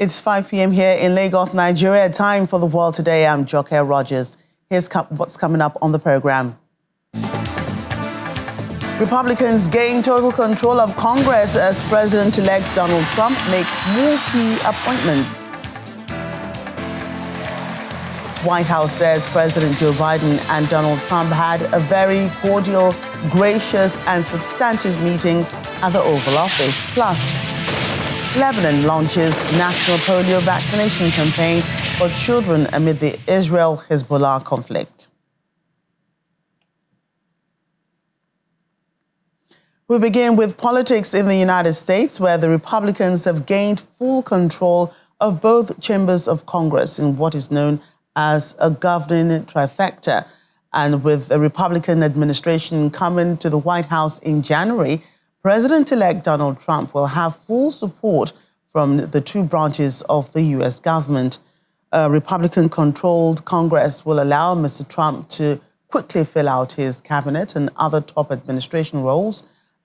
It's 5 p.m. here in Lagos, Nigeria. Time for the world today. I'm Joke Rogers. Here's what's coming up on the program. Republicans gain total control of Congress as President-elect Donald Trump makes more key appointments. White House says President Joe Biden and Donald Trump had a very cordial, gracious and substantive meeting at the Oval Office. Plus, Lebanon launches national polio vaccination campaign for children amid the Israel-Hezbollah conflict. We begin with politics in the United States, where the Republicans have gained full control of both chambers of Congress in what is known as a governing trifecta. And with the Republican administration coming to the White House in January, President-elect Donald Trump will have full support from the two branches of the U.S. government. A Republican-controlled Congress will allow Mr. Trump to quickly fill out his cabinet and other top administration roles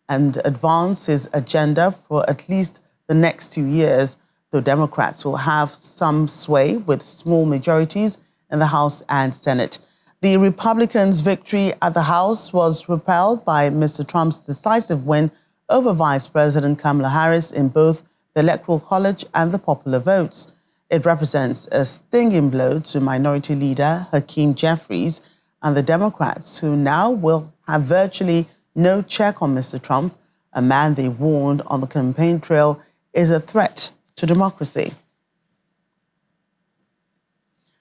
and advance his agenda for at least the next 2 years, though Democrats will have some sway with small majorities in the House and Senate. The Republicans' victory at the House was repelled by Mr. Trump's decisive win over Vice President Kamala Harris in both the Electoral College and the popular votes. It represents a stinging blow to Minority Leader Hakeem Jeffries and the Democrats, who now will have virtually no check on Mr. Trump, a man they warned on the campaign trail is a threat to democracy.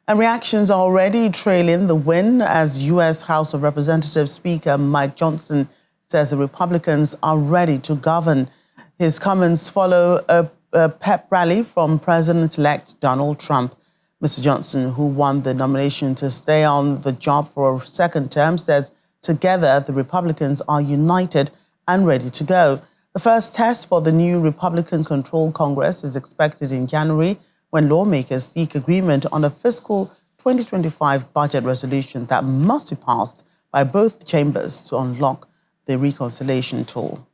And reactions are already trailing the win as U.S. House of Representatives Speaker Mike Johnson says the Republicans are ready to govern. His comments follow a pep rally from President-elect Donald Trump. Mr. Johnson, who won the nomination to stay on the job for a second term, says together the Republicans are united and ready to go. The first test for the new Republican-controlled Congress is expected in January, when lawmakers seek agreement on a fiscal 2025 budget resolution that must be passed by both chambers to unlock the reconciliation tool.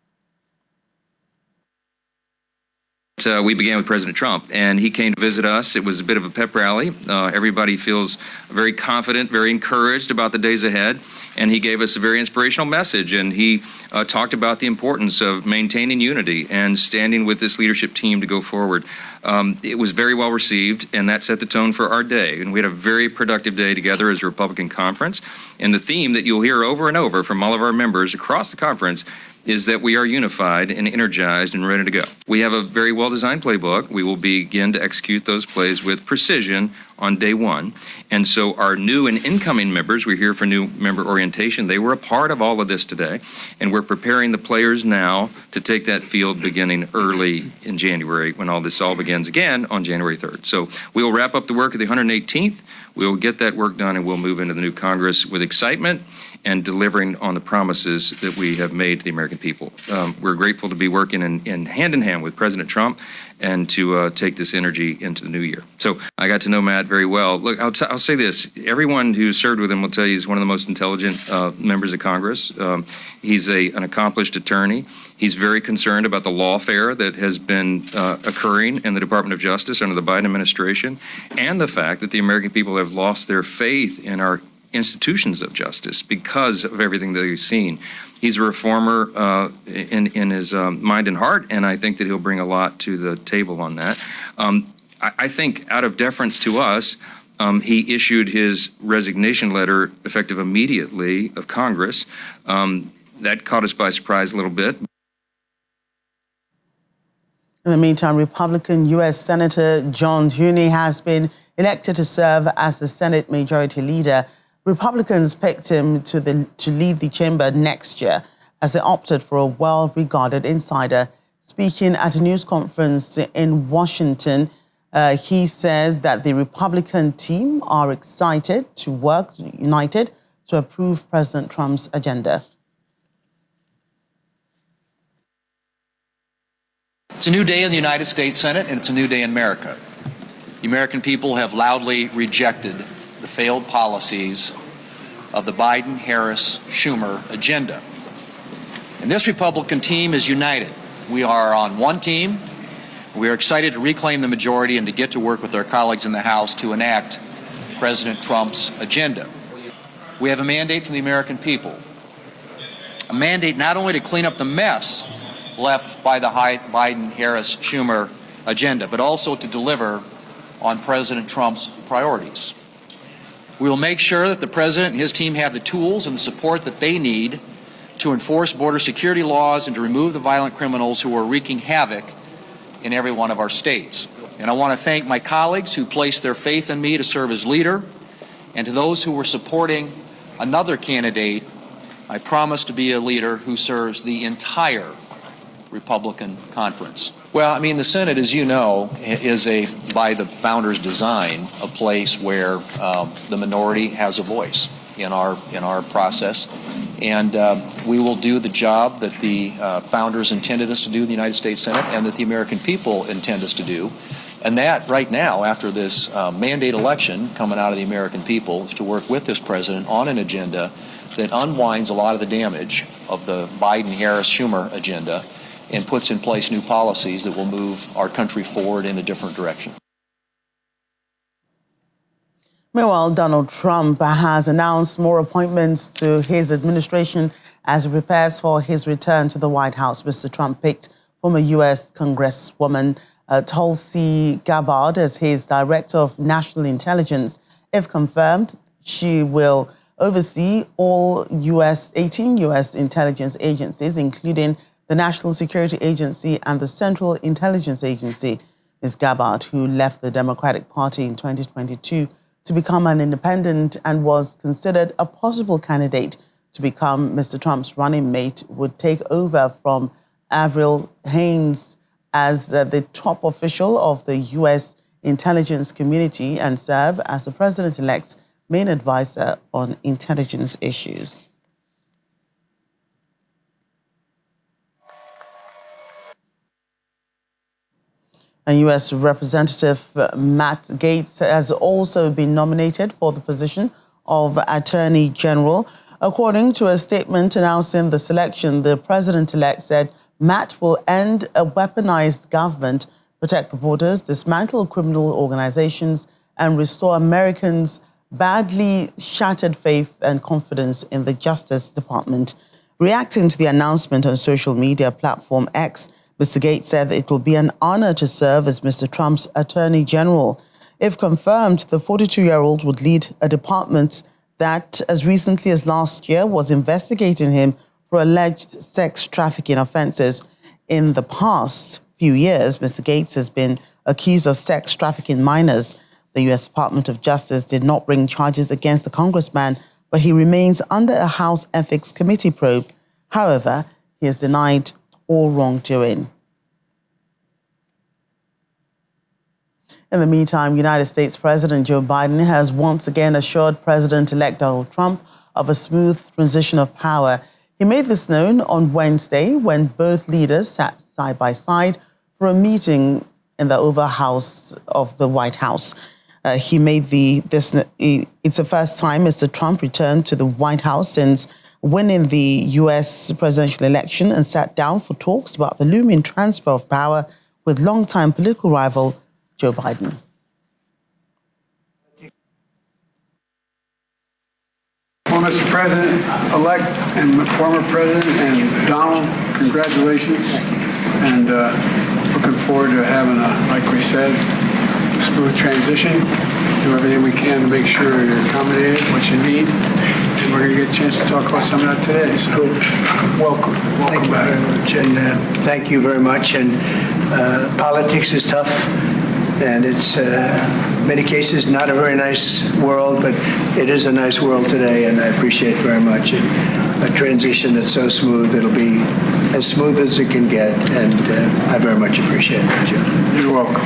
We began with President Trump, and he came to visit us. It was a bit of a pep rally. Everybody feels very confident, very encouraged about the days ahead, and he gave us a very inspirational message, and he talked about the importance of maintaining unity and standing with this leadership team to go forward. It was very well received, and that set the tone for our day, and we had a very productive day together as a Republican conference, and the theme that you'll hear over and over from all of our members across the conference is that we are unified and energized and ready to go. We have a very well-designed playbook. We will begin to execute those plays with precision on day one. And so our new and incoming members, we're here for new member orientation, they were a part of all of this today. And we're preparing the players now to take that field beginning early in January, when all this all begins again on January 3rd. So we'll wrap up the work at the 118th. We'll get that work done, and we'll move into the new Congress with excitement and delivering on the promises that we have made to the American people. We're grateful to be working in hand with President Trump and to take this energy into the new year. So I got to know Matt very well. Look, I'll say this. Everyone who served with him will tell you he's one of the most intelligent members of Congress. He's an accomplished attorney. He's very concerned about the lawfare that has been occurring in the Department of Justice under the Biden administration, and the fact that the American people have lost their faith in our institutions of justice because of everything that they've seen. He's a reformer in his mind and heart, and I think that he'll bring a lot to the table on that. I think out of deference to us, he issued his resignation letter effective immediately of Congress. That caught us by surprise a little bit. In the meantime, Republican U.S. Senator John Huni has been elected to serve as the Senate Majority Leader. Republicans picked him to lead the chamber next year as they opted for a well-regarded insider. Speaking at a news conference in Washington, he says that the Republican team are excited to work united to approve President Trump's agenda. It's a new day in the United States Senate, and it's a new day in America. The American people have loudly rejected the failed policies of the Biden, Harris, Schumer agenda. And this Republican team is united. We are on one team. We are excited to reclaim the majority and to get to work with our colleagues in the House to enact President Trump's agenda. We have a mandate from the American people, a mandate not only to clean up the mess left by the Biden-Harris-Schumer agenda, but also to deliver on President Trump's priorities. We will make sure that the President and his team have the tools and the support that they need to enforce border security laws and to remove the violent criminals who are wreaking havoc in every one of our states. And I want to thank my colleagues who placed their faith in me to serve as leader, and to those who were supporting another candidate. I promise to be a leader who serves the entire Republican conference. Well, I mean, the Senate, as you know, is by the founders' design, a place where the minority has a voice in our process. And we will do the job that the founders intended us to do in the United States Senate and that the American people intend us to do. And that, right now, after this mandate election coming out of the American people, is to work with this president on an agenda that unwinds a lot of the damage of the Biden-Harris-Schumer agenda and puts in place new policies that will move our country forward in a different direction. Meanwhile, Donald Trump has announced more appointments to his administration as he prepares for his return to the White House. Mr. Trump picked former U.S. Congresswoman Tulsi Gabbard as his Director of National Intelligence. If confirmed, she will oversee all 18 U.S. intelligence agencies, including the National Security Agency and the Central Intelligence Agency. Ms. Gabbard, who left the Democratic Party in 2022 to become an independent and was considered a possible candidate to become Mr. Trump's running mate, would take over from Avril Haines as the top official of the U.S. intelligence community and serve as the president-elect's main advisor on intelligence issues. And U.S. Representative Matt Gaetz has also been nominated for the position of Attorney General. According to a statement announcing the selection, the president-elect said Matt will end a weaponized government, protect the borders, dismantle criminal organizations, and restore Americans' badly shattered faith and confidence in the Justice Department. Reacting to the announcement on social media platform X, Mr. Gaetz said that it will be an honor to serve as Mr. Trump's Attorney General. If confirmed, the 42-year-old would lead a department that, as recently as last year, was investigating him for alleged sex trafficking offenses. In the past few years, Mr. Gaetz has been accused of sex trafficking minors. The U.S. Department of Justice did not bring charges against the congressman, but he remains under a House Ethics Committee probe. However, he has denied all wrongdoing. In the meantime, United States President Joe Biden has once again assured President-elect Donald Trump of a smooth transition of power. He made this known on Wednesday when both leaders sat side by side for a meeting in the Oval House of the White House. It's the first time Mr. Trump returned to the White House since winning the U.S. presidential election and sat down for talks about the looming transfer of power with longtime political rival Joe Biden. Well, Mr. President-elect and former President and Donald, congratulations. And looking forward to having like we said, a smooth transition. Do everything we can to make sure you're accommodated, what you need. And we're going to get a chance to talk about some of that today. So welcome. Thank you very much. And thank you very much. And politics is tough. And it's, in many cases, not a very nice world, but it is a nice world today, and I appreciate very much a transition that's so smooth. It'll be as smooth as it can get, and I very much appreciate that, Joe. You're welcome.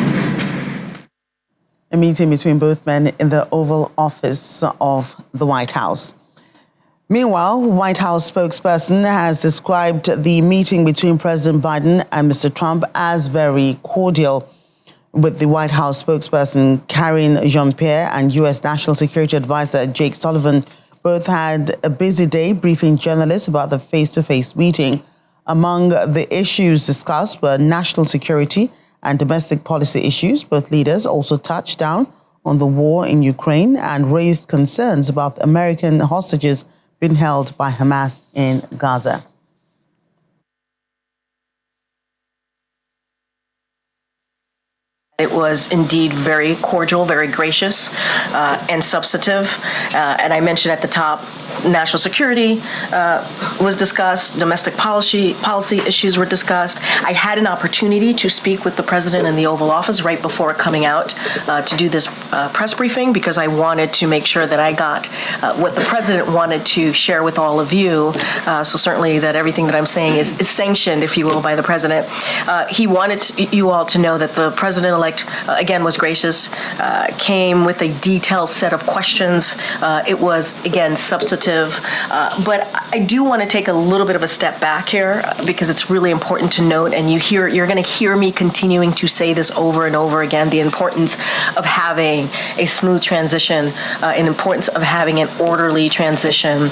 A meeting between both men in the Oval Office of the White House. Meanwhile, White House spokesperson has described the meeting between President Biden and Mr. Trump as very cordial. With the White House spokesperson Karine Jean-Pierre and U.S. National Security Advisor Jake Sullivan both had a busy day briefing journalists about the face-to-face meeting. Among the issues discussed were national security and domestic policy issues. Both leaders also touched down on the war in Ukraine and raised concerns about American hostages being held by Hamas in Gaza. It was indeed very cordial, very gracious, and substantive. And I mentioned at the top, national security was discussed, domestic policy issues were discussed. I had an opportunity to speak with the president in the Oval Office right before coming out to do this press briefing, because I wanted to make sure that I got what the president wanted to share with all of you. So certainly that everything that I'm saying is sanctioned, if you will, by the president. He wanted you all to know that the president-elect, again, was gracious, came with a detailed set of questions. It was, again, substantive. But I do want to take a little bit of a step back here, because it's really important to note, and you're going to hear me continuing to say this over and over again, the importance of having a smooth transition, and importance of having an orderly transition.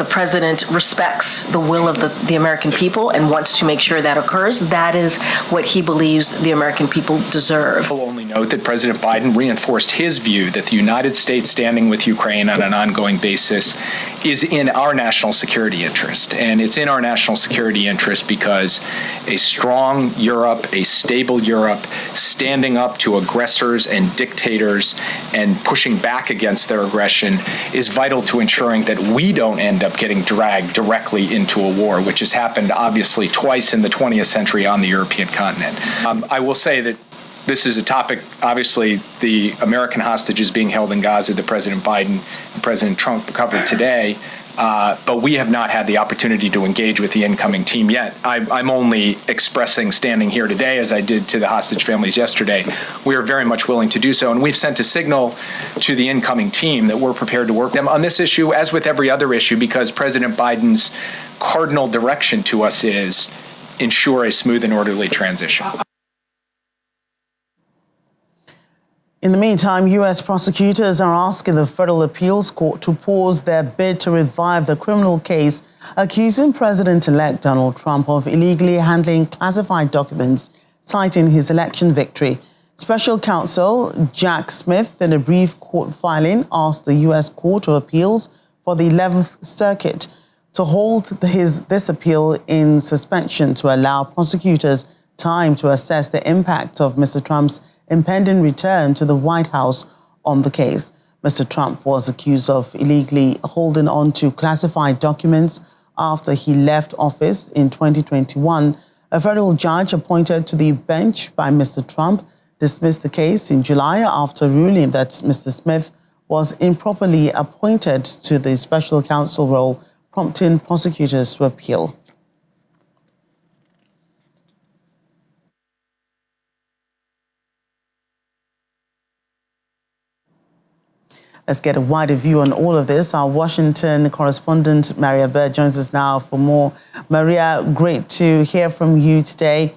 The president respects the will of the American people and wants to make sure that occurs. That is what he believes the American people deserve. I will only note that President Biden reinforced his view that the United States standing with Ukraine on an ongoing basis is in our national security interest. And it's in our national security interest because a strong Europe, a stable Europe, standing up to aggressors and dictators and pushing back against their aggression is vital to ensuring that we don't end up getting dragged directly into a war, which has happened obviously twice in the 20th century on the European continent. I will say that this is a topic, obviously, the American hostages being held in Gaza that President Biden and President Trump covered today, but we have not had the opportunity to engage with the incoming team yet. I'm only expressing, standing here today, as I did to the hostage families yesterday, we are very much willing to do so, and we've sent a signal to the incoming team that we're prepared to work with them on this issue, as with every other issue, because President Biden's cardinal direction to us is ensure a smooth and orderly transition. In the meantime, U.S. prosecutors are asking the Federal Appeals Court to pause their bid to revive the criminal case accusing President-elect Donald Trump of illegally handling classified documents, citing his election victory. Special counsel Jack Smith, in a brief court filing, asked the U.S. Court of Appeals for the 11th Circuit to hold this appeal in suspension to allow prosecutors time to assess the impact of Mr. Trump's impending return to the White House on the case. Mr. Trump was accused of illegally holding on to classified documents after he left office in 2021. A federal judge appointed to the bench by Mr. Trump dismissed the case in July after ruling that Mr. Smith was improperly appointed to the special counsel role, prompting prosecutors to appeal. Let's get a wider view on all of this. Our Washington correspondent, Maria Bird, joins us now for more. Maria, great to hear from you today.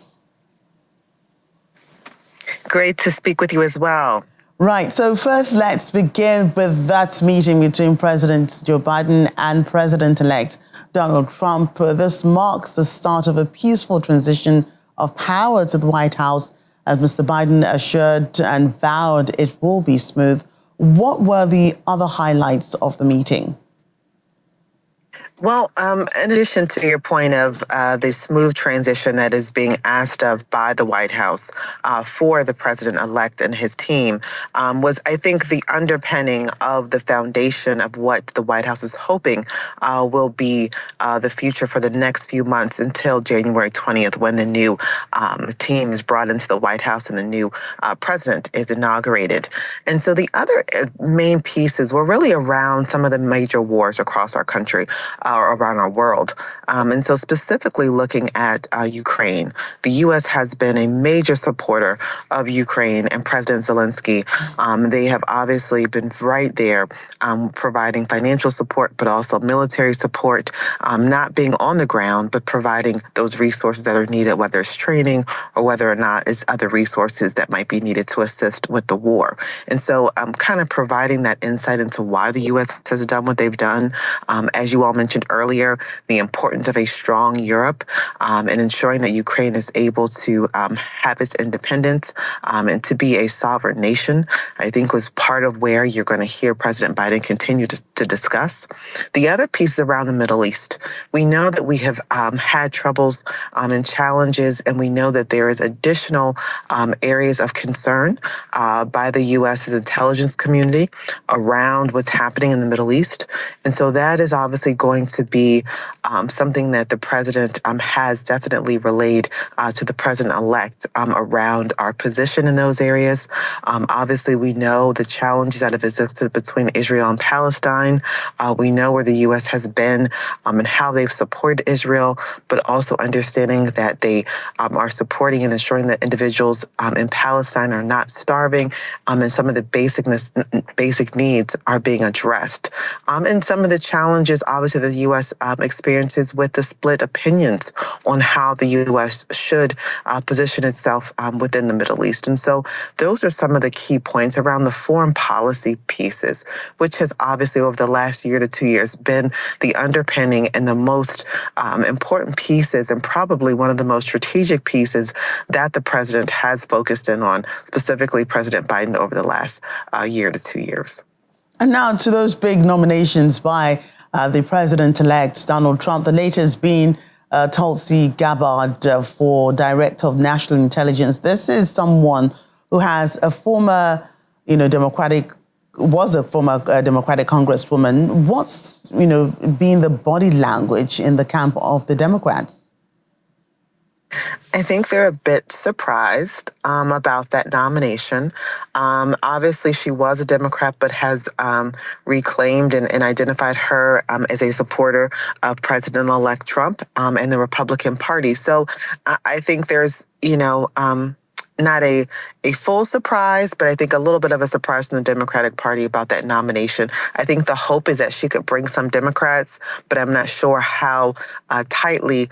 Great to speak with you as well. Right. So first, let's begin with that meeting between President Joe Biden and President-elect Donald Trump. This marks the start of a peaceful transition of power to the White House, as Mr. Biden assured and vowed it will be smooth. What were the other highlights of the meeting? Well, in addition to your point of the smooth transition that is being asked of by the White House for the president-elect and his team, was, I think, the underpinning of the foundation of what the White House is hoping will be the future for the next few months until January 20th, when the new team is brought into the White House and the new president is inaugurated. And so the other main pieces were really around some of the major wars across our country, around our world. And so specifically looking at Ukraine, the U.S. has been a major supporter of Ukraine and President Zelensky. They have obviously been right there providing financial support, but also military support, not being on the ground, but providing those resources that are needed, whether it's training or whether or not it's other resources that might be needed to assist with the war. And so kind of providing that insight into why the U.S. has done what they've done. As you all mentioned mentioned earlier the importance of a strong Europe and ensuring that Ukraine is able to have its independence and to be a sovereign nation, I think was part of where you're going to hear President Biden continue to discuss. The other piece is around the Middle East. We know that we have had troubles and challenges, and we know that there is additional areas of concern by the U.S.'s intelligence community around what's happening in the Middle East. And so that is obviously going to be something that the president has definitely relayed to the president-elect around our position in those areas. Obviously, we know the challenges that have existed between Israel and Palestine. We know where the U.S. has been and how they've supported Israel, but also understanding that they are supporting and ensuring that individuals in Palestine are not starving and some of the basic needs are being addressed. And some of the challenges, obviously, the U.S. Experiences with the split opinions on how the U.S. should position itself within the Middle East. And so those are some of the key points around the foreign policy pieces, which has obviously over the last year to 2 years been the underpinning and the most important pieces and probably one of the most strategic pieces that the president has focused in on, specifically President Biden over the last year to 2 years. And now to those big nominations by the president-elect Donald Trump, the latest being Tulsi Gabbard for Director of National Intelligence. This is someone who has a former, was a former Democratic Congresswoman. What's, been the body language in the camp of the Democrats? I think they're a bit surprised about that nomination. Obviously, she was a Democrat, but has reclaimed and identified her as a supporter of President-elect Trump and the Republican Party. So I think there's, not a full surprise, but I think a little bit of a surprise from the Democratic Party about that nomination. I think the hope is that she could bring some Democrats, but I'm not sure how tightly,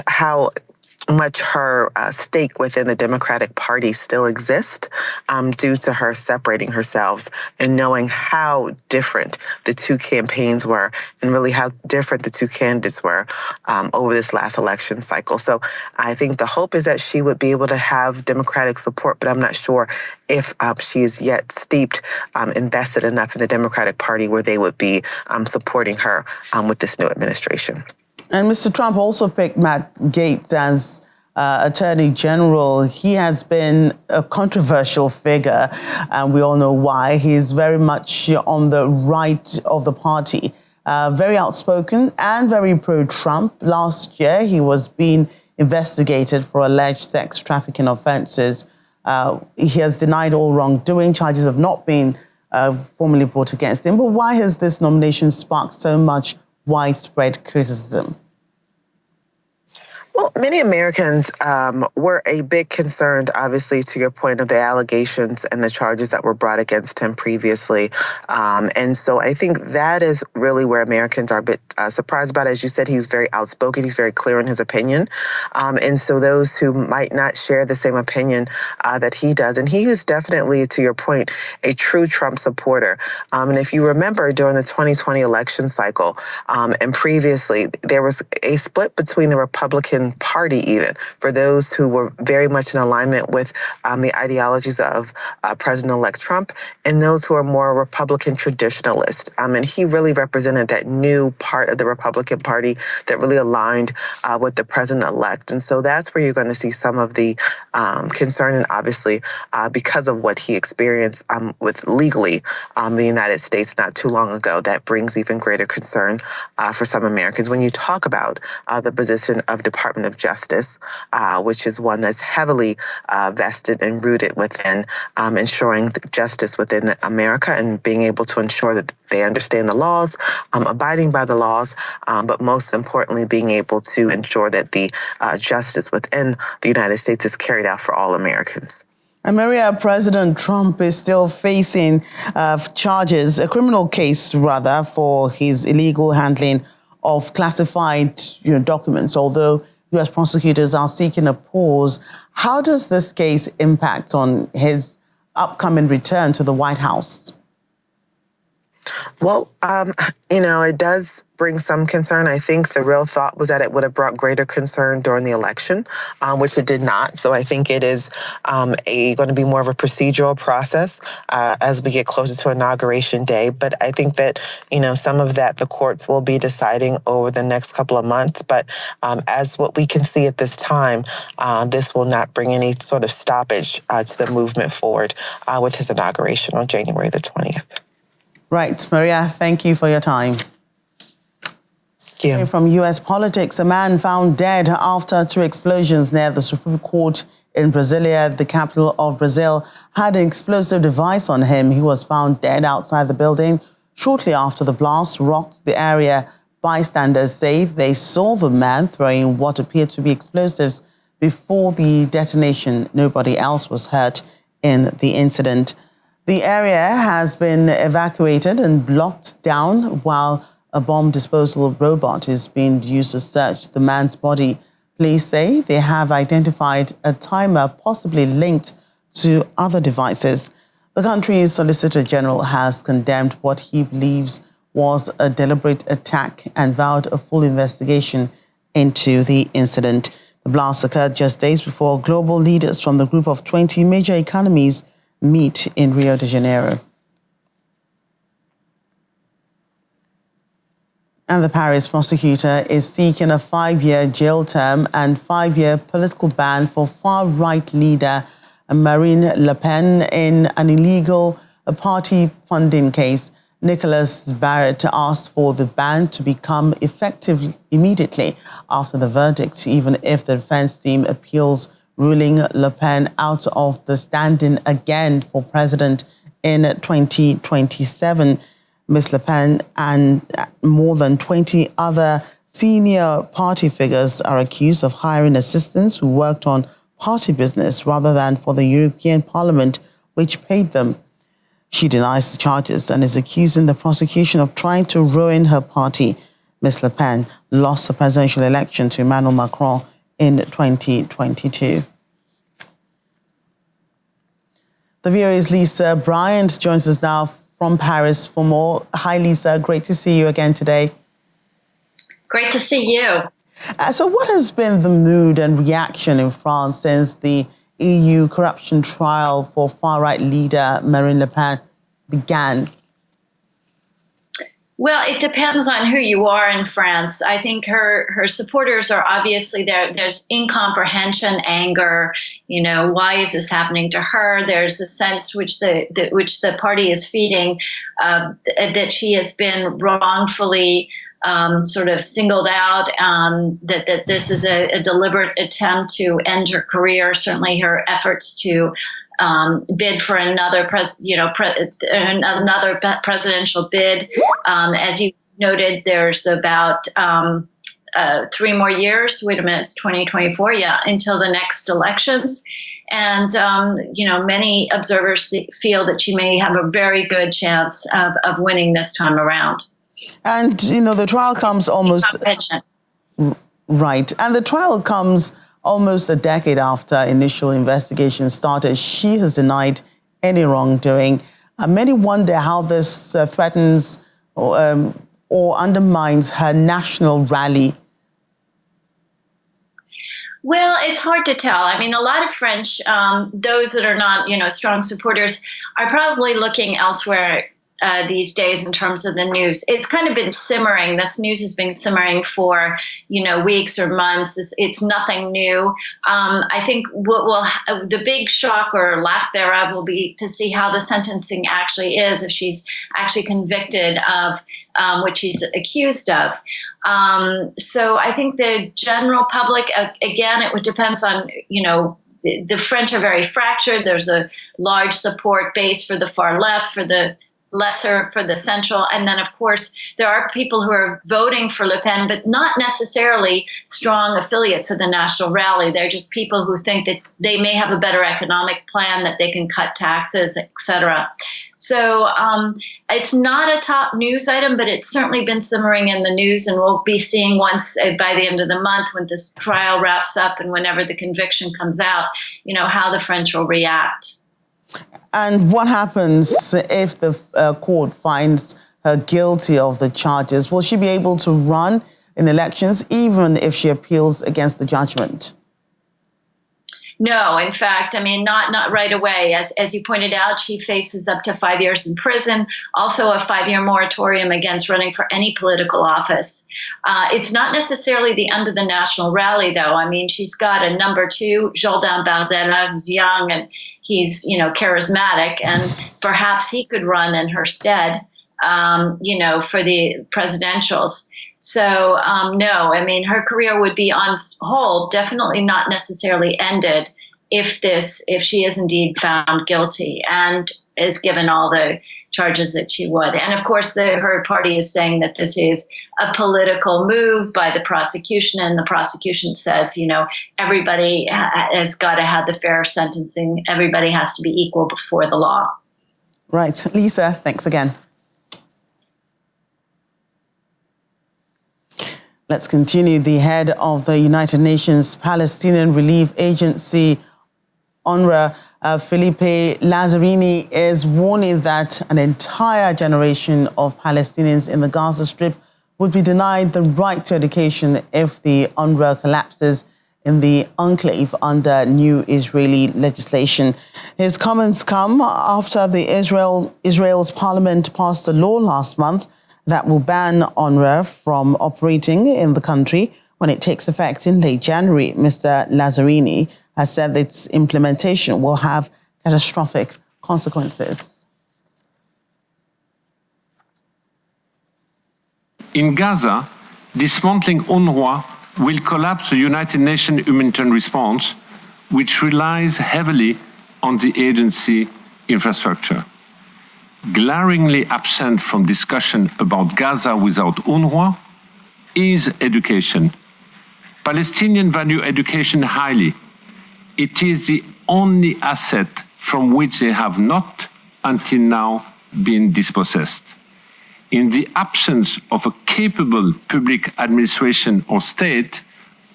how much her stake within the Democratic Party still exists due to her separating herself and knowing how different the two campaigns were and really how different the two candidates were over this last election cycle. So I think the hope is that she would be able to have Democratic support, but I'm not sure if she is yet steeped, invested enough in the Democratic Party where they would be supporting her with this new administration. And Mr. Trump also picked Matt Gaetz as Attorney General. He has been a controversial figure, and we all know why. He's very much on the right of the party, very outspoken and very pro-Trump. Last year, he was being investigated for alleged sex trafficking offenses. He has denied all wrongdoing. Charges have not been formally brought against him. But why has this nomination sparked so much widespread criticism? Well, many Americans were a bit concerned, obviously, to your point of the allegations and the charges that were brought against him previously. And so I think that is really where Americans are a bit surprised about. As you said, he's very outspoken. He's very clear in his opinion. And so those who might not share the same opinion that he does, and he was definitely, to your point, a true Trump supporter. And if you remember during the 2020 election cycle and previously, there was a split between the Republican Party, even for those who were very much in alignment with the ideologies of President-elect Trump and those who are more Republican traditionalist. And he really represented that new part of the Republican Party that really aligned with the president-elect. And so that's where you're going to see some of the concern, and obviously because of what he experienced with legally the United States not too long ago, that brings even greater concern for some Americans when you talk about the position of Department of Justice, which is one that's heavily vested and rooted within ensuring justice within America and being able to ensure that they understand the laws, abiding by the laws, but most importantly, being able to ensure that the justice within the United States is carried out for all Americans. And Maria, President Trump is still facing charges, a criminal case rather, for his illegal handling of classified documents, although U.S. prosecutors are seeking a pause. How does this case impact on his upcoming return to the White House? Well, it does bring some concern. I think the real thought was that it would have brought greater concern during the election, which it did not. So I think it is going to be more of a procedural process as we get closer to Inauguration Day. But I think that, some of that the courts will be deciding over the next couple of months. But as what we can see at this time, this will not bring any sort of stoppage to the movement forward with his inauguration on January the 20th. Right, Maria, thank you for your time. Thank you. From U.S. politics, a man found dead after two explosions near the Supreme Court in Brasilia, the capital of Brazil, had an explosive device on him. He was found dead outside the building shortly after the blast rocked the area. Bystanders say they saw the man throwing what appeared to be explosives before the detonation. Nobody else was hurt in the incident. The area has been evacuated and blocked down while a bomb disposal robot is being used to search the man's body. Police say they have identified a timer possibly linked to other devices. The country's Solicitor General has condemned what he believes was a deliberate attack and vowed a full investigation into the incident. The blast occurred just days before global leaders from the group of 20 major economies meet in Rio de Janeiro. And the Paris prosecutor is seeking a 5-year jail term and 5-year political ban for far-right leader Marine Le Pen in an illegal party funding case. Nicolas Barrett asked for the ban to become effective immediately after the verdict, even if the defense team appeals, ruling Le Pen out of the standing again for president in 2027. Ms. Le Pen and more than 20 other senior party figures are accused of hiring assistants who worked on party business rather than for the European Parliament, which paid them. She denies the charges and is accusing the prosecution of trying to ruin her party. Ms. Le Pen lost the presidential election to Emmanuel Macron in 2022. The VOA's Lisa Bryant joins us now from Paris for more. Hi, Lisa. Great to see you again today. Great to see you. So what has been the mood and reaction in France since the EU corruption trial for far-right leader Marine Le Pen began? Well, it depends on who you are in France. I think her supporters are obviously there. There's incomprehension, anger. Why is this happening to her? There's a sense which the party is feeding that she has been wrongfully sort of singled out. That this is a deliberate attempt to end her career. Certainly, her efforts to bid for another presidential bid. As you noted, there's about 3 more years. Wait a minute, it's 2024. Yeah, until the next elections. And many observers feel that she may have a very good chance of winning this time around. And the trial comes almost right, and the trial comes almost a decade after initial investigation started. She has denied any wrongdoing. Many wonder how this threatens or undermines her national rally. Well, it's hard to tell. I mean, a lot of French, those that are not, strong supporters, are probably looking elsewhere these days in terms of the news. It's kind of been simmering. This news has been simmering for, weeks or months. It's nothing new. I think the big shock or lack thereof will be to see how the sentencing actually is, if she's actually convicted of what she's accused of. So I think the general public, again, it would depend on, the French are very fractured. There's a large support base for the far left, for the lesser for the central. And then, of course, there are people who are voting for Le Pen, but not necessarily strong affiliates of the National Rally. They're just people who think that they may have a better economic plan, that they can cut taxes, etc. So it's not a top news item, but it's certainly been simmering in the news, and we'll be seeing once by the end of the month, when this trial wraps up and whenever the conviction comes out, how the French will react. And what happens if the court finds her guilty of the charges. Will she be able to run in elections even if she appeals against the judgment? No, in fact, I mean, not right away. As you pointed out, she faces up to 5 years in prison, also a 5-year moratorium against running for any political office. It's not necessarily the end of the national rally, though. I mean, she's got a number 2, Jordan Bardella, who's young and he's, charismatic, and perhaps he could run in her stead, for the presidentials. So, no, I mean, her career would be on hold, definitely not necessarily ended if she is indeed found guilty and is given all the charges that she would. And of course, her party is saying that this is a political move by the prosecution, and the prosecution says, everybody has got to have the fair sentencing. Everybody has to be equal before the law. Right. Lisa, thanks again. Let's continue. The head of the United Nations Palestinian Relief Agency, UNRWA, Felipe Lazzarini, is warning that an entire generation of Palestinians in the Gaza Strip would be denied the right to education if the UNRWA collapses in the enclave under new Israeli legislation. His comments come after Israel's parliament passed a law last month that will ban UNRWA from operating in the country when it takes effect in late January. Mr. Lazzarini has said its implementation will have catastrophic consequences. In Gaza, dismantling UNRWA will collapse the United Nations humanitarian response, which relies heavily on the agency infrastructure. Glaringly absent from discussion about Gaza without UNRWA is education. Palestinians value education highly. It is the only asset from which they have not, until now, been dispossessed. In the absence of a capable public administration or state,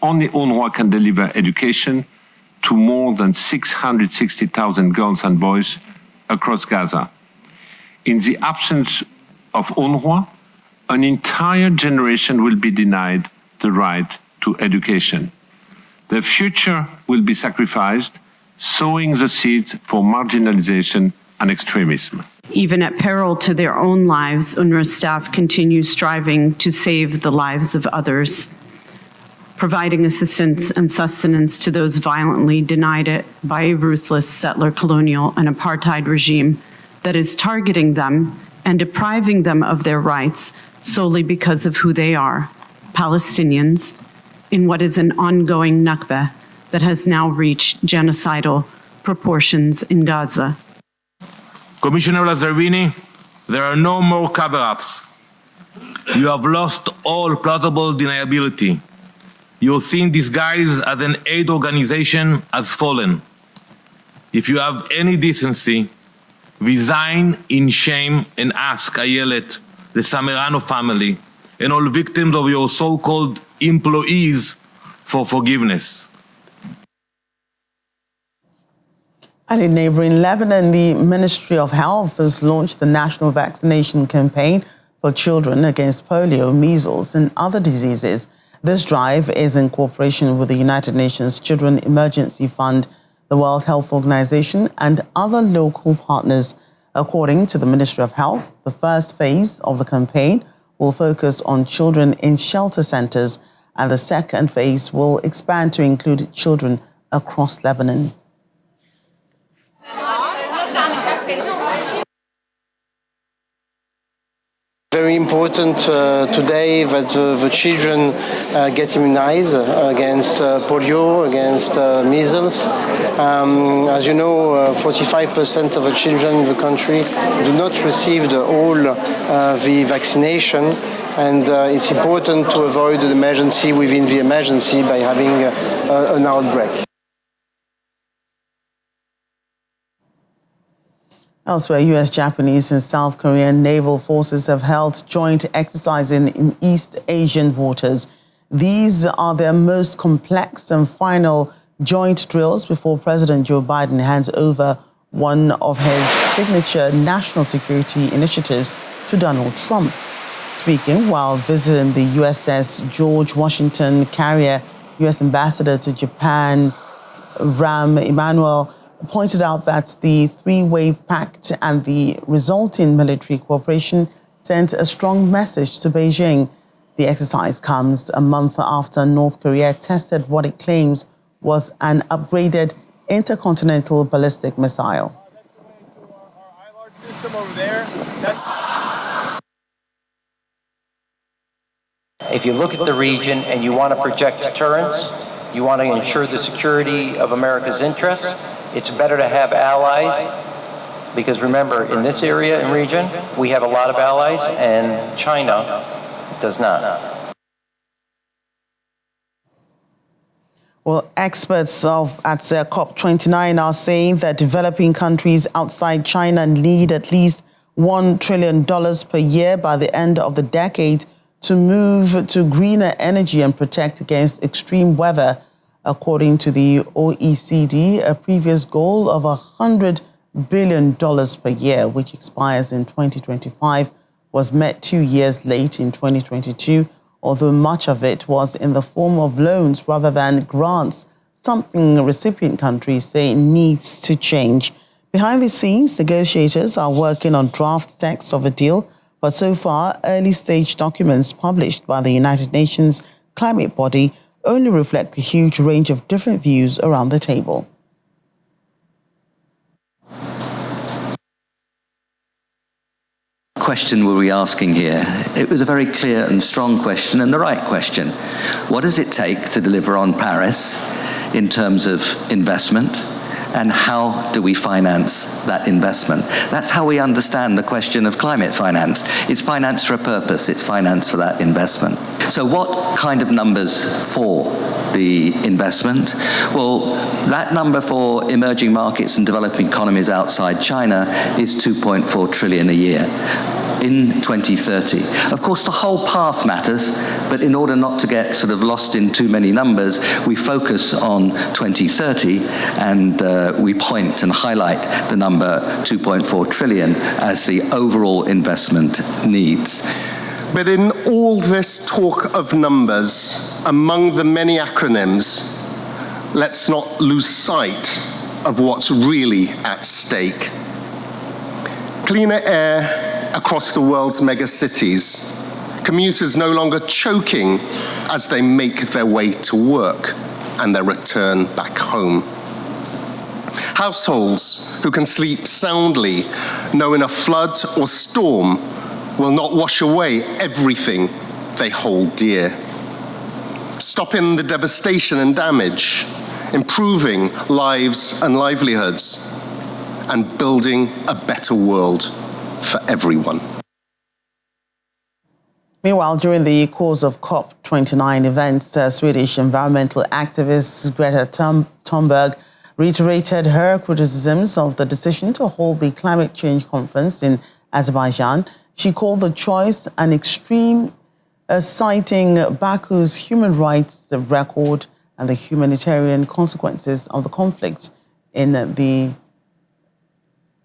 only UNRWA can deliver education to more than 660,000 girls and boys across Gaza. In the absence of UNRWA, an entire generation will be denied the right to education. Their future will be sacrificed, sowing the seeds for marginalization and extremism. Even at peril to their own lives, UNRWA staff continue striving to save the lives of others, providing assistance and sustenance to those violently denied it by a ruthless settler colonial and apartheid regime that is targeting them and depriving them of their rights solely because of who they are, Palestinians, in what is an ongoing Nakba that has now reached genocidal proportions in Gaza. Commissioner Lazzarini, there are no more cover-ups. You have lost all plausible deniability. Your thing disguised as an aid organization has fallen. If you have any decency, resign in shame and ask Ayelet, the Samerano family, and all victims of your so-called employees for forgiveness. And in neighboring Lebanon, the Ministry of Health has launched the national vaccination campaign for children against polio, measles, and other diseases. This drive is in cooperation with the United Nations Children Emergency Fund, the World Health Organization, and other local partners. According to the Ministry of Health, the first phase of the campaign will focus on children in shelter centers, and the second phase will expand to include children across Lebanon. Very important today that the children get immunized against polio, against measles. As you know, 45% of the children in the country do not receive all the vaccination, and it's important to avoid the emergency within the emergency by having an outbreak. Elsewhere, U.S., Japanese and South Korean naval forces have held joint exercising in East Asian waters. These are their most complex and final joint drills before President Joe Biden hands over one of his signature national security initiatives to Donald Trump. Speaking while visiting the USS George Washington carrier, U.S. Ambassador to Japan, Rahm Emanuel, pointed out that the three-wave pact and the resulting military cooperation sent a strong message to Beijing. The exercise comes a month after North Korea tested what it claims was an upgraded intercontinental ballistic missile. If you look at the region and you want to project deterrence, you want to ensure the security of America's interests, it's better to have allies, because remember, in this area and region, we have a lot of allies, and China does not. Well, experts at COP29 are saying that developing countries outside China need at least $1 trillion per year by the end of the decade to move to greener energy and protect against extreme weather. According to the OECD, a previous goal of $100 billion per year, which expires in 2025, was met 2 years late in 2022, although much of it was in the form of loans rather than grants, something recipient countries say needs to change. Behind the scenes, negotiators are working on draft texts of a deal, but so far, early-stage documents published by the United Nations climate body only reflect the huge range of different views around the table. Question were we asking here? It was a very clear and strong question and the right question. What does it take to deliver on Paris in terms of investment? And how do we finance that investment? That's how we understand the question of climate finance. It's finance for a purpose. It's finance for that investment. So what kind of numbers for the investment? Well, that number for emerging markets and developing economies outside China is 2.4 trillion a year in 2030. Of course, the whole path matters, but in order not to get sort of lost in too many numbers, we focus on 2030 and we point and highlight the number 2.4 trillion as the overall investment needs. But in all this talk of numbers, among the many acronyms, let's not lose sight of what's really at stake. Cleaner air across the world's megacities, commuters no longer choking as they make their way to work and their return back home. Households who can sleep soundly, knowing a flood or storm will not wash away everything they hold dear. Stopping the devastation and damage, improving lives and livelihoods, and building a better world for everyone. Meanwhile, during the course of COP29 events, Swedish environmental activist Greta Thunberg reiterated her criticisms of the decision to hold the climate change conference in Azerbaijan. She called the choice an extreme, citing Baku's human rights record and the humanitarian consequences of the conflict in the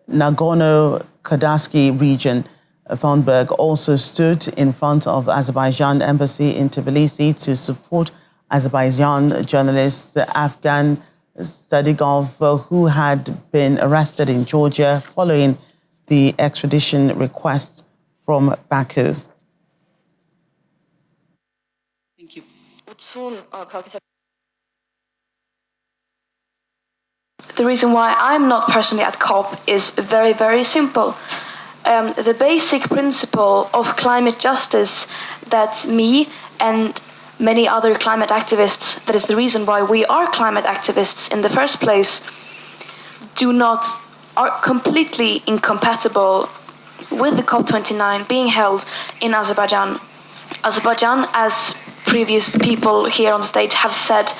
Nagorno-Karabakh region. Thunberg also stood in front of Azerbaijan embassy in Tbilisi to support Azerbaijan journalist Afgan Sadigov, who had been arrested in Georgia following the extradition request from Baku. Thank you. The reason why I'm not personally at COP is very, very simple. The basic principle of climate justice that me and many other climate activists, that is the reason why we are climate activists in the first place, are completely incompatible with the COP29 being held in Azerbaijan. Azerbaijan, as previous people here on stage have said,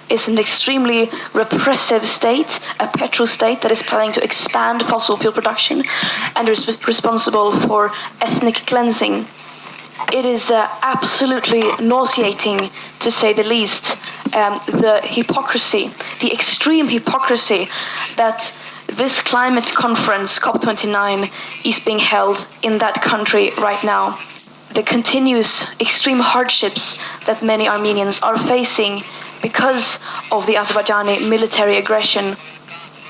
is an extremely repressive state, a petrol state that is planning to expand fossil fuel production and is responsible for ethnic cleansing. It is absolutely nauseating, to say the least, the hypocrisy, the extreme hypocrisy that This climate conference, COP29, is being held in that country right now. The continuous extreme hardships that many Armenians are facing because of the Azerbaijani military aggression,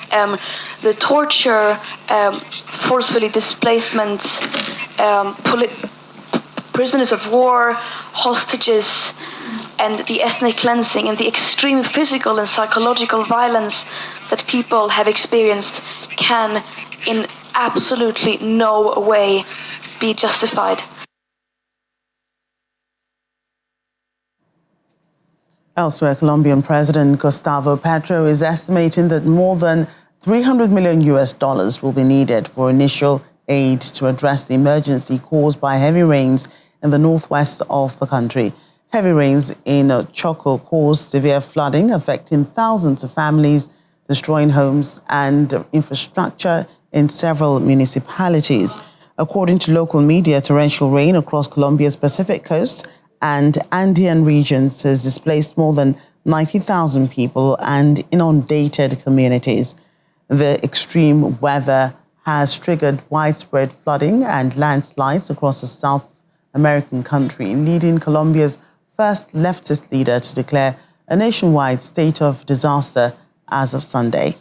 the torture, forcefully displacement, prisoners of war, hostages, and the ethnic cleansing and the extreme physical and psychological violence that people have experienced can in absolutely no way be justified. Elsewhere, Colombian President Gustavo Petro is estimating that more than $300 million will be needed for initial aid to address the emergency caused by heavy rains in the northwest of the country. Heavy rains in Choco caused severe flooding, affecting thousands of families, destroying homes and infrastructure in several municipalities. According to local media, torrential rain across Colombia's Pacific coast and Andean regions has displaced more than 90,000 people and inundated communities. The extreme weather has triggered widespread flooding and landslides across the South American country, leading Colombia's first leftist leader to declare a nationwide state of disaster as of Sunday.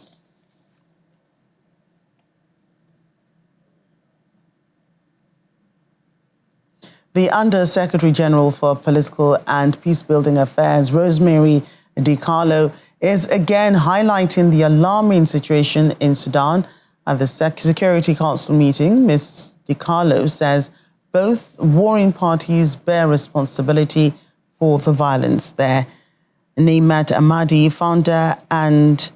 The Under-Secretary General for Political and Peacebuilding Affairs, Rosemary DiCarlo, is again highlighting the alarming situation in Sudan. At the Security Council meeting, Ms. DiCarlo says both warring parties bear responsibility for the violence there. Naimat Ahmadi, founder and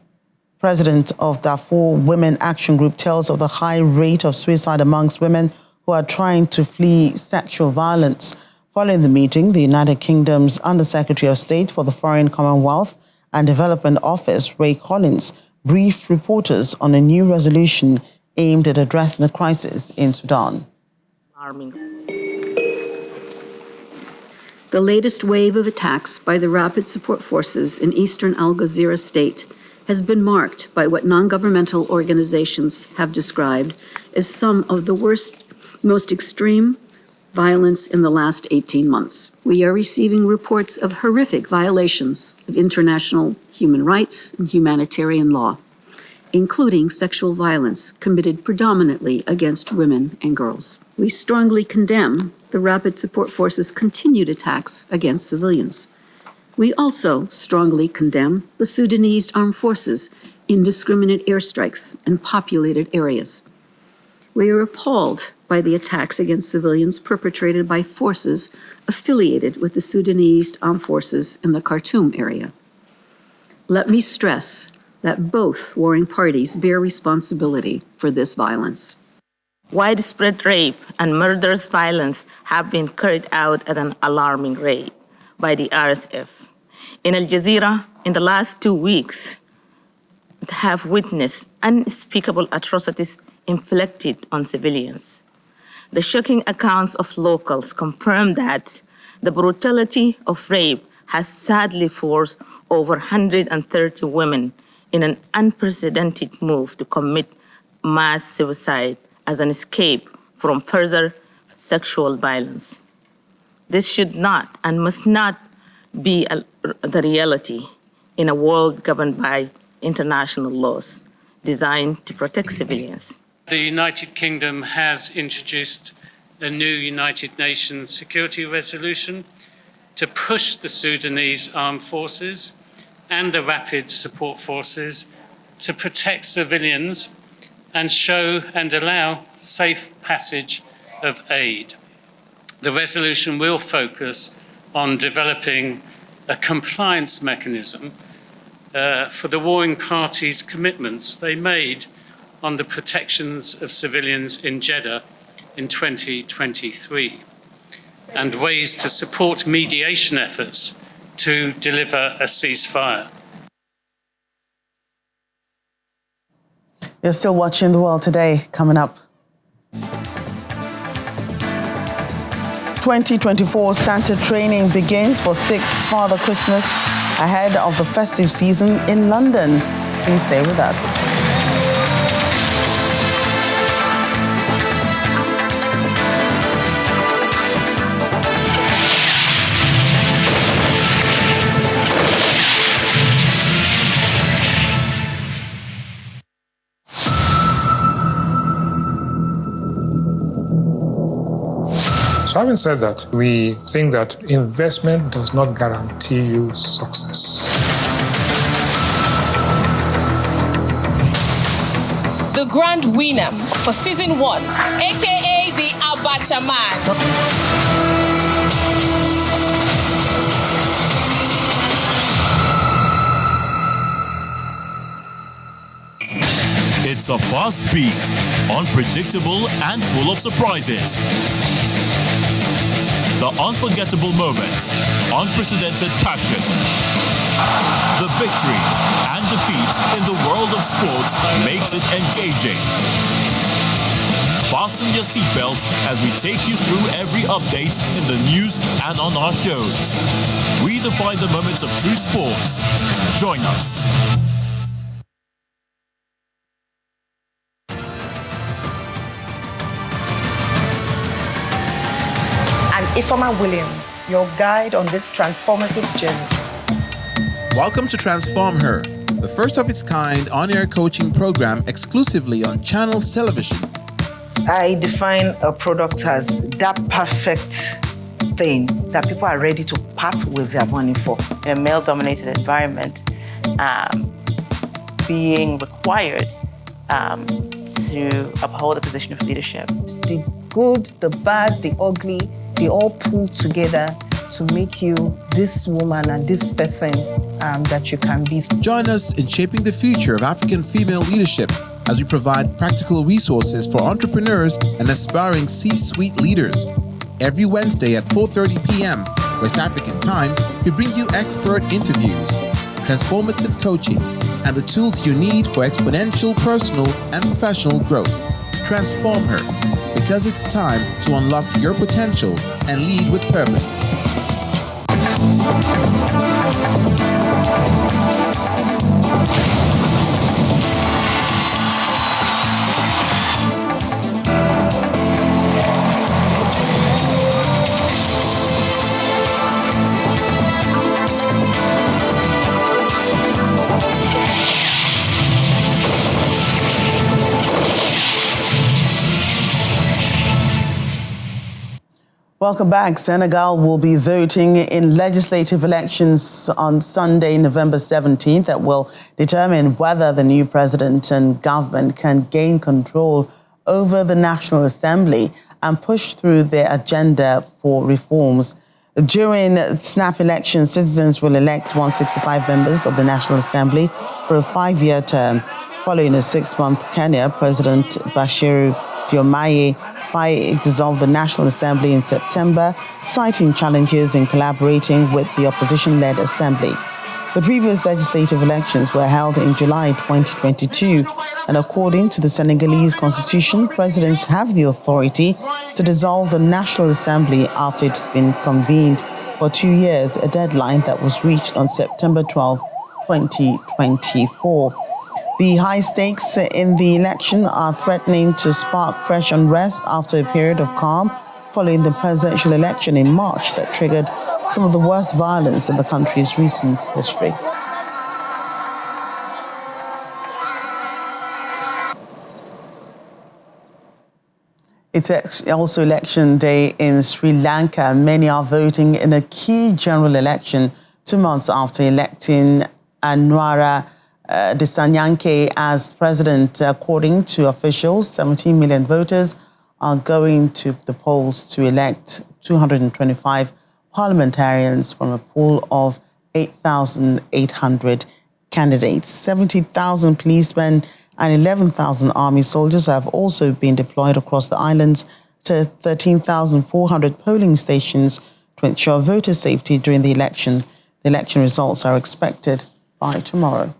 president of Darfur Women Action Group, tells of the high rate of suicide amongst women who are trying to flee sexual violence. Following the meeting, the United Kingdom's Under-Secretary of State for the Foreign Commonwealth and Development Office, Ray Collins, briefed reporters on a new resolution aimed at addressing the crisis in Sudan. The latest wave of attacks by the Rapid Support Forces in eastern Al Ghazira state has been marked by what non-governmental organizations have described as some of the worst, most extreme violence in the last 18 months. We are receiving reports of horrific violations of international human rights and humanitarian law, including sexual violence committed predominantly against women and girls. We strongly condemn the Rapid Support Forces' continued attacks against civilians. We also strongly condemn the Sudanese armed forces' indiscriminate airstrikes in populated areas. We are appalled by the attacks against civilians perpetrated by forces affiliated with the Sudanese armed forces in the Khartoum area. Let me stress that both warring parties bear responsibility for this violence. Widespread rape and murderous violence have been carried out at an alarming rate by the RSF. In Al Jazeera, in the last 2 weeks, have witnessed unspeakable atrocities inflicted on civilians. The shocking accounts of locals confirm that the brutality of rape has sadly forced over 130 women in an unprecedented move to commit mass suicide as an escape from further sexual violence. This should not and must not be the reality in a world governed by international laws designed to protect civilians. The United Kingdom has introduced a new United Nations security resolution to push the Sudanese armed forces and the Rapid Support Forces to protect civilians and show and allow safe passage of aid. The resolution will focus on developing a compliance mechanism for the warring parties' commitments they made on the protections of civilians in Jeddah in 2023, and ways to support mediation efforts to deliver a ceasefire. You're still watching The World Today. Coming up, 2024 Santa training begins for 6th Father Christmas ahead of the festive season in London. Please stay with us. So having said that, we think that investment does not guarantee you success. The grand winner for season 1, aka the Abacha Man. It's a fast beat, unpredictable and full of surprises. The unforgettable moments, unprecedented passion, the victories and defeats in the world of sports makes it engaging. Fasten your seatbelts as we take you through every update in the news and on our shows. We define the moments of true sports. Join us. I'm Ifeoma Williams, your guide on this transformative journey. Welcome to Transform Her, the first of its kind on-air coaching program exclusively on Channels Television. I define a product as that perfect thing that people are ready to part with their money for. In a male-dominated environment, being required to uphold a position of leadership. The good, the bad, the ugly, they all pull together to make you this woman and this person that you can be. Join us in shaping the future of African female leadership as we provide practical resources for entrepreneurs and aspiring C-suite leaders. Every Wednesday at 4:30 p.m. West African time, we bring you expert interviews, transformative coaching, and the tools you need for exponential personal and professional growth. Transform Her, because it's time to unlock your potential and lead with purpose. Welcome back. Senegal will be voting in legislative elections on Sunday, November 17th, that will determine whether the new president and government can gain control over the National Assembly and push through their agenda for reforms. During snap elections, citizens will elect 165 members of the National Assembly for a 5-year term. Following a 6-month tenure, President Bashiru Diomaye dissolved the National Assembly in September, citing challenges in collaborating with the opposition-led assembly. The previous legislative elections were held in July 2022, and according to the Senegalese constitution, presidents have the authority to dissolve the National Assembly after it's been convened for 2 years, a deadline that was reached on September 12, 2024. The high stakes in the election are threatening to spark fresh unrest after a period of calm following the presidential election in March that triggered some of the worst violence in the country's recent history. It's also election day in Sri Lanka. Many are voting in a key general election 2 months after electing UNRWA Disanyanke as president. According to officials, 17 million voters are going to the polls to elect 225 parliamentarians from a pool of 8,800 candidates. 70,000 policemen and 11,000 army soldiers have also been deployed across the islands to 13,400 polling stations to ensure voter safety during the election. The election results are expected by tomorrow.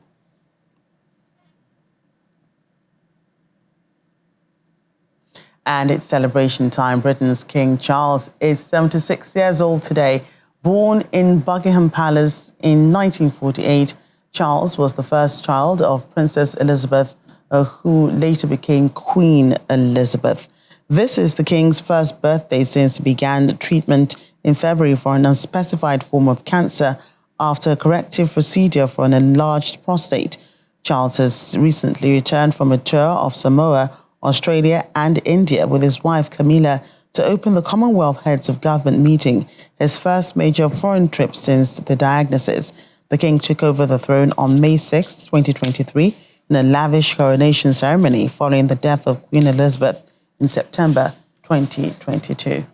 And it's celebration time. Britain's King Charles is 76 years old today. Born in Buckingham Palace in 1948, Charles was the first child of Princess Elizabeth, who later became Queen Elizabeth. This is the King's first birthday since he began treatment in February for an unspecified form of cancer after a corrective procedure for an enlarged prostate. Charles has recently returned from a tour of Samoa, Australia and India with his wife Camilla to open the Commonwealth Heads of Government meeting, his first major foreign trip since the diagnosis. The king took over the throne on May 6, 2023, in a lavish coronation ceremony following the death of Queen Elizabeth in September 2022.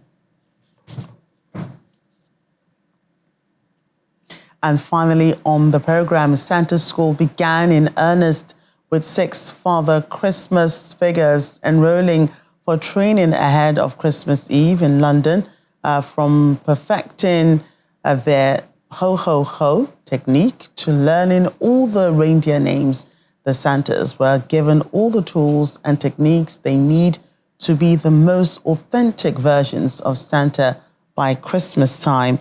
And finally, on the program, Santa School began in earnest with 6 Father Christmas figures enrolling for training ahead of Christmas Eve in London, from perfecting their ho-ho-ho technique to learning all the reindeer names. The Santas were given all the tools and techniques they need to be the most authentic versions of Santa by Christmas time.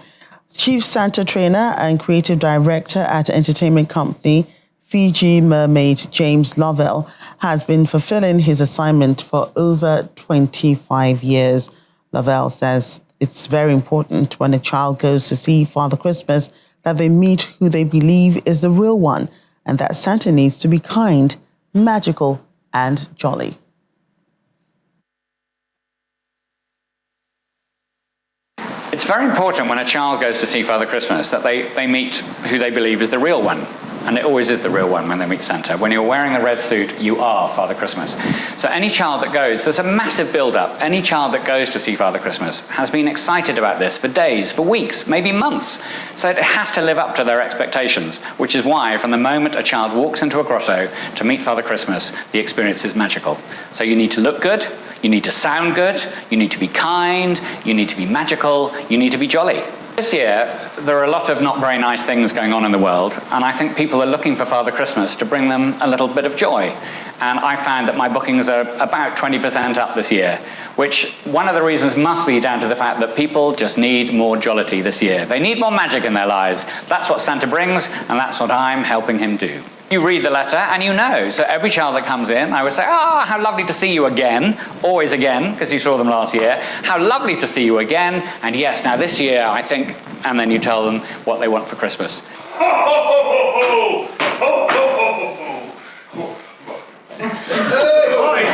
Chief Santa trainer and creative director at entertainment company Fiji Mermaid James Lovell has been fulfilling his assignment for over 25 years. Lovell says it's very important when a child goes to see Father Christmas that they meet who they believe is the real one, and that Santa needs to be kind, magical, and jolly. It's very important when a child goes to see Father Christmas that they meet who they believe is the real one. And it always is the real one when they meet Santa. When you're wearing a red suit, you are Father Christmas. So any child that goes, there's a massive build-up. Any child that goes to see Father Christmas has been excited about this for days, for weeks, maybe months. So it has to live up to their expectations, which is why from the moment a child walks into a grotto to meet Father Christmas, the experience is magical. So you need to look good, you need to sound good, you need to be kind, you need to be magical, you need to be jolly. This year, there are a lot of not very nice things going on in the world, and I think people are looking for Father Christmas to bring them a little bit of joy. And I found that my bookings are about 20% up this year, which one of the reasons must be down to the fact that people just need more jollity this year. They need more magic in their lives. That's what Santa brings, and that's what I'm helping him do. You read the letter and you know. So every child that comes in, I would say, how lovely to see you again. Always again, because you saw them last year. How lovely to see you again. And yes, now this year, I think, and then you tell them what they want for Christmas. Ho, ho, ho, ho, ho, ho, ho, ho, ho, ho. Hey, right,